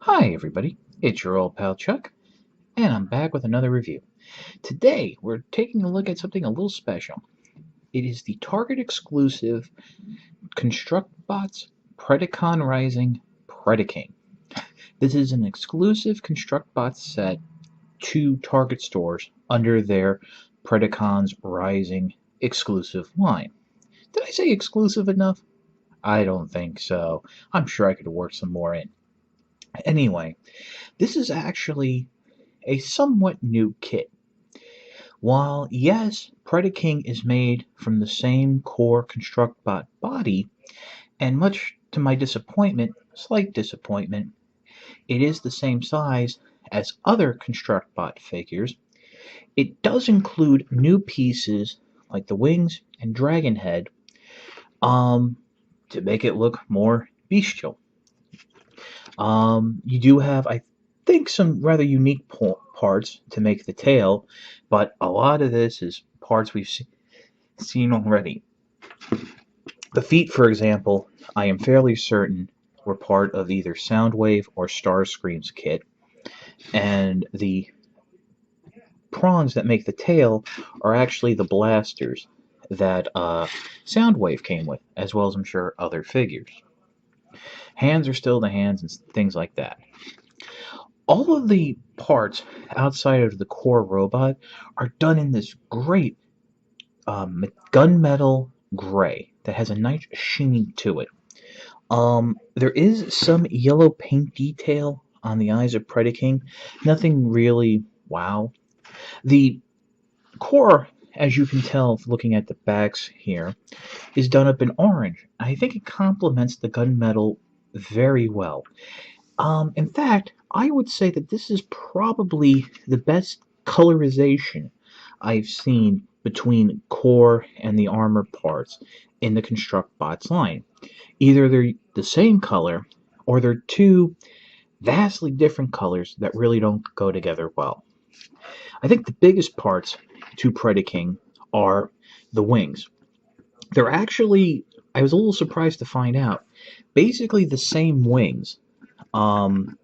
Hi everybody, it's your old pal Chuck, and I'm back with another review. Today we're taking a look at something a little special. It is the Target exclusive Constructbots Predacon Rising Predaking. This is an exclusive Constructbots set to Target stores under their Predacons Rising exclusive line. Did I say exclusive enough? I don't think so. I'm sure I could work some more in. Anyway, this is actually a somewhat new kit. While, yes, Predaking is made from the same core Constructbot body, and much to my slight disappointment, it is the same size as other Constructbot figures, it does include new pieces like the wings and dragon head um, to make it look more bestial. You do have, I think, some rather unique parts to make the tail, but a lot of this is parts we've seen already. The feet, for example, I am fairly certain were part of either Soundwave or Starscream's kit, and the prongs that make the tail are actually the blasters that Soundwave came with, as well as I'm sure other figures. Hands are still the hands and things like that. All of the parts outside of the core robot are done in this great gunmetal gray that has a nice sheen to it. There is some yellow paint detail on the eyes of Predaking. Nothing really wow. The core, as you can tell looking at the backs here, is done up in orange. I think it complements the gunmetal very well. In fact, I would say that this is probably the best colorization I've seen between core and the armor parts in the Constructbots line. Either they're the same color or they're two vastly different colors that really don't go together well. I think the biggest parts to Predaking are the wings. They're actually, I was a little surprised to find out, basically the same wings. Um,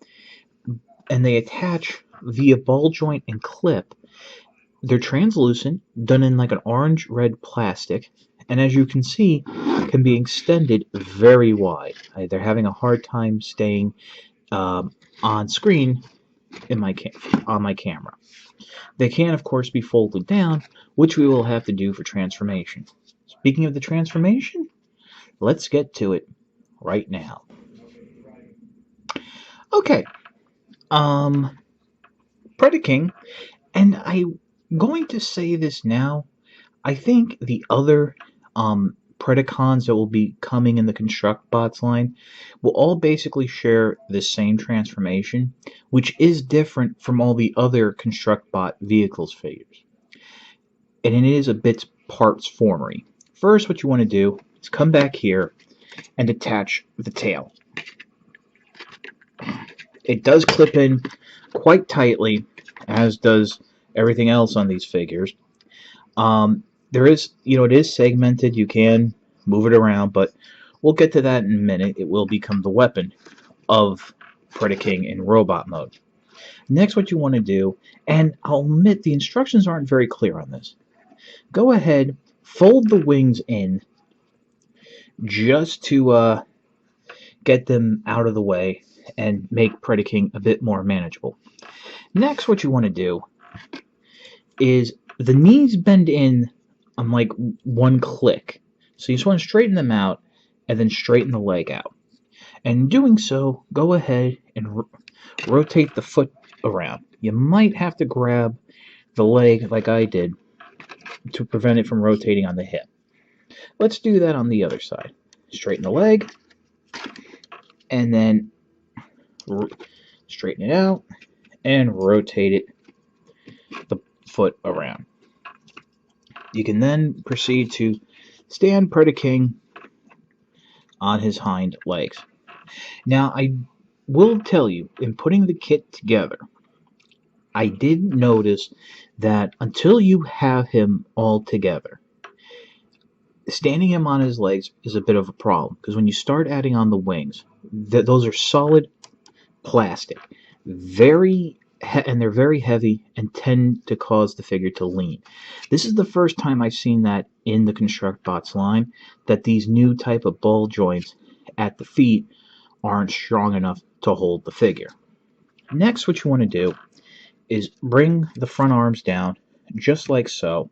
and they attach via ball joint and clip. They're translucent, done in like an orange red plastic, and as you can see, can be extended very wide. They're having a hard time staying on screen on my camera. They can, of course, be folded down, which we will have to do for transformation. Speaking of the transformation, let's get to it right now. Okay, um, Predaking, and I'm going to say this now. I think the other Predacons that will be coming in the Constructbots line will all basically share the same transformation, which is different from all the other Constructbot vehicles figures. And it is a bit parts formery. First, what you want to do is come back here and attach the tail. It does clip in quite tightly, as does everything else on these figures. There is, it is segmented. You can move it around, but we'll get to that in a minute. It will become the weapon of Predaking in robot mode. Next, what you want to do, and I'll admit the instructions aren't very clear on this. Go ahead, fold the wings in just to get them out of the way and make Predaking a bit more manageable. Next, what you want to do is the knees bend in on like one click. So you just want to straighten them out and then straighten the leg out. And in doing so, go ahead and rotate the foot around. You might have to grab the leg like I did to prevent it from rotating on the hip. Let's do that on the other side. Straighten the leg and then straighten it out and rotate it the foot around. You can then proceed to stand Predaking on his hind legs. Now, I will tell you, in putting the kit together, I did notice that until you have him all together, standing him on his legs is a bit of a problem, because when you start adding on the wings, those are solid plastic. And they're very heavy and tend to cause the figure to lean. This is the first time I've seen that in the Constructbots line, that these new type of ball joints at the feet aren't strong enough to hold the figure. Next, what you want to do is bring the front arms down, just like so,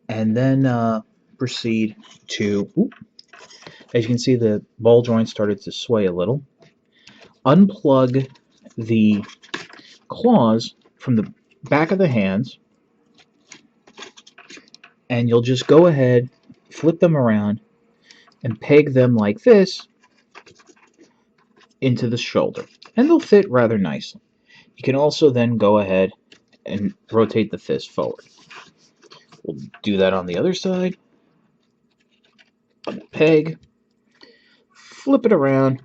and then proceed to, as you can see, the ball joint started to sway a little. Unplug the claws from the back of the hands, and you'll just go ahead, flip them around, and peg them like this into the shoulder, and they'll fit rather nicely. You can also then go ahead and rotate the fist forward. We'll do that on the other side. Peg, flip it around,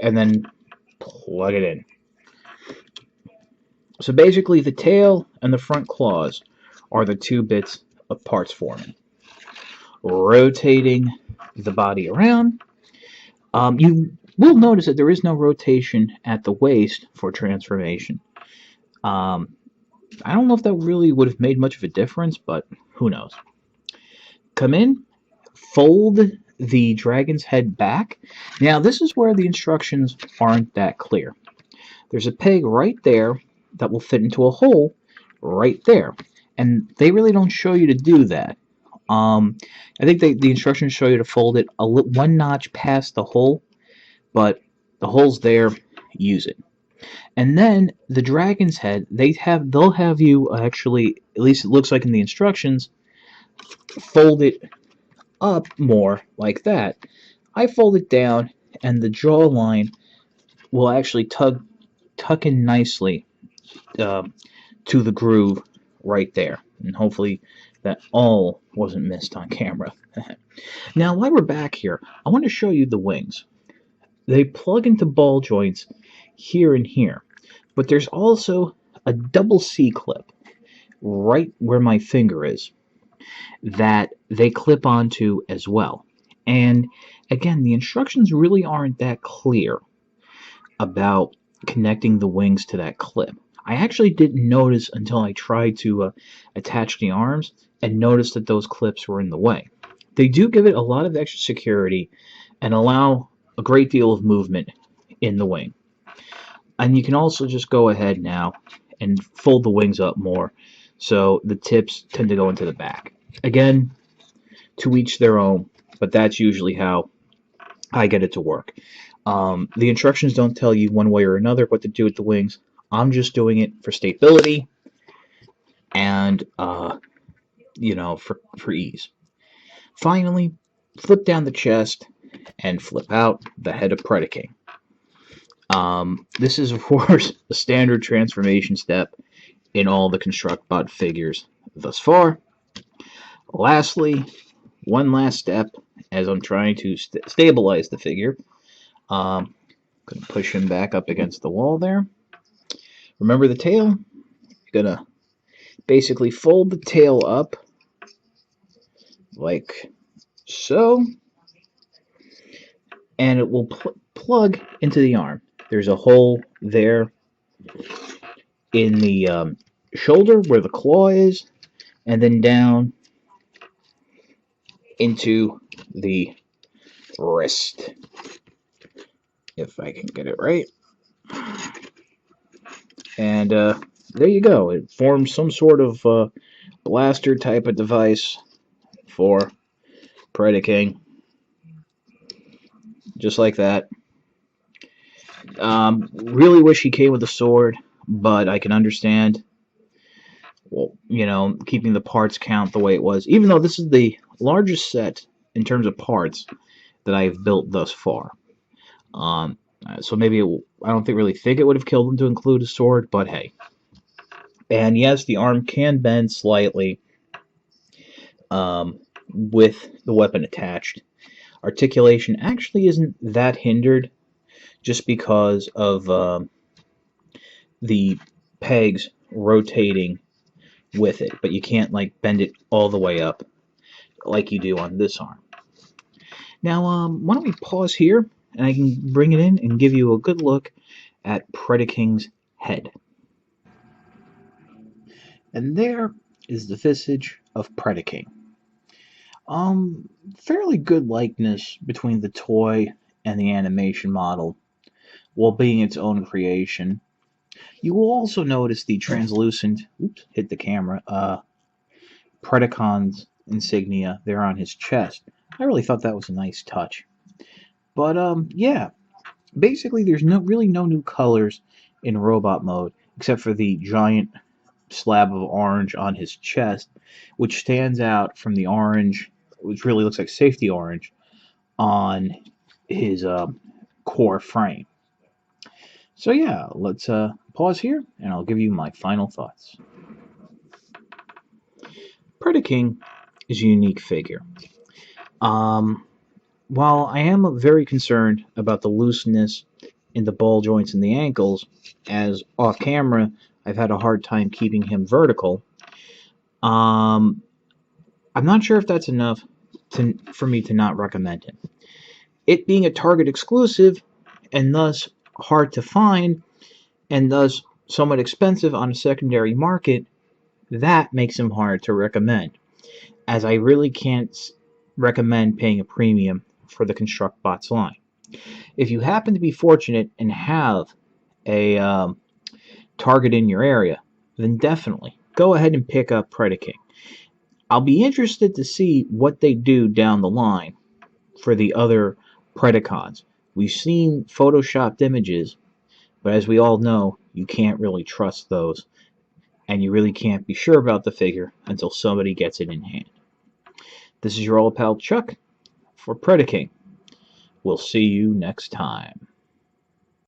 and then plug it in. So basically, the tail and the front claws are the two bits of parts forming. Rotating the body around, you will notice that there is no rotation at the waist for transformation. I don't know if that really would have made much of a difference, but who knows. Come in, fold the dragon's head back. Now, this is where the instructions aren't that clear. There's a peg right there that will fit into a hole right there, and they really don't show you to do that. I think the instructions show you to fold it one notch past the hole, but the hole's there. Use it. And then the dragon's head, they'll have you actually, at least it looks like in the instructions, fold it up more like that. I fold it down, and the jawline will actually tuck in nicely to the groove right there. And hopefully that all wasn't missed on camera. Now, while we're back here, I want to show you the wings. They plug into ball joints here and here, but there's also a double C clip right where my finger is that they clip onto as well. And again, the instructions really aren't that clear about connecting the wings to that clip. I actually didn't notice until I tried to attach the arms and noticed that those clips were in the way. They do give it a lot of extra security and allow a great deal of movement in the wing. And you can also just go ahead now and fold the wings up more so the tips tend to go into the back. Again, to each their own, but that's usually how I get it to work. The instructions don't tell you one way or another what to do with the wings. I'm just doing it for stability and, for ease. Finally, flip down the chest and flip out the head of Predaking. This is, of course, a standard transformation step in all the Constructbot figures thus far. Lastly, one last step as I'm trying to stabilize the figure. Going to push him back up against the wall there. Remember the tail? You're going to basically fold the tail up like so, and it will plug into the arm. There's a hole there in the shoulder where the claw is, and then down into the wrist, if I can get it right. And there you go. It forms some sort of blaster type of device for Predaking. Just like that. Really wish he came with a sword, but I can understand, keeping the parts count the way it was. Even though this is the largest set in terms of parts that I've built thus far. So maybe I don't really think it would have killed him to include a sword, but hey. And yes, the arm can bend slightly with the weapon attached. Articulation actually isn't that hindered just because of the pegs rotating with it, but you can't bend it all the way up like you do on this arm. Now, why don't we pause here, and I can bring it in and give you a good look at Predaking's head. And there is the visage of Predaking. Fairly good likeness between the toy and the animation model, while being its own creation. You will also notice the translucent, oops, hit the camera, Predacon's insignia there on his chest. I really thought that was a nice touch. But yeah, basically there's no new colors in robot mode except for the giant slab of orange on his chest, which stands out from the orange, which really looks like safety orange, on his core frame. So yeah, let's pause here, and I'll give you my final thoughts. Predaking is a unique figure. Um, while I am very concerned about the looseness in the ball joints and the ankles, as off camera I've had a hard time keeping him vertical, I'm not sure if that's enough for me to not recommend him. It being a Target exclusive, and thus hard to find, and thus somewhat expensive on a secondary market, that makes him hard to recommend, as I really can't recommend paying a premium for the Constructbots line. If you happen to be fortunate and have a Target in your area, then definitely go ahead and pick up Predaking. I'll be interested to see what they do down the line for the other Predacons. We've seen photoshopped images, but as we all know, you can't really trust those, and you really can't be sure about the figure until somebody gets it in hand. This is your old pal Chuck for Predaking. We'll see you next time.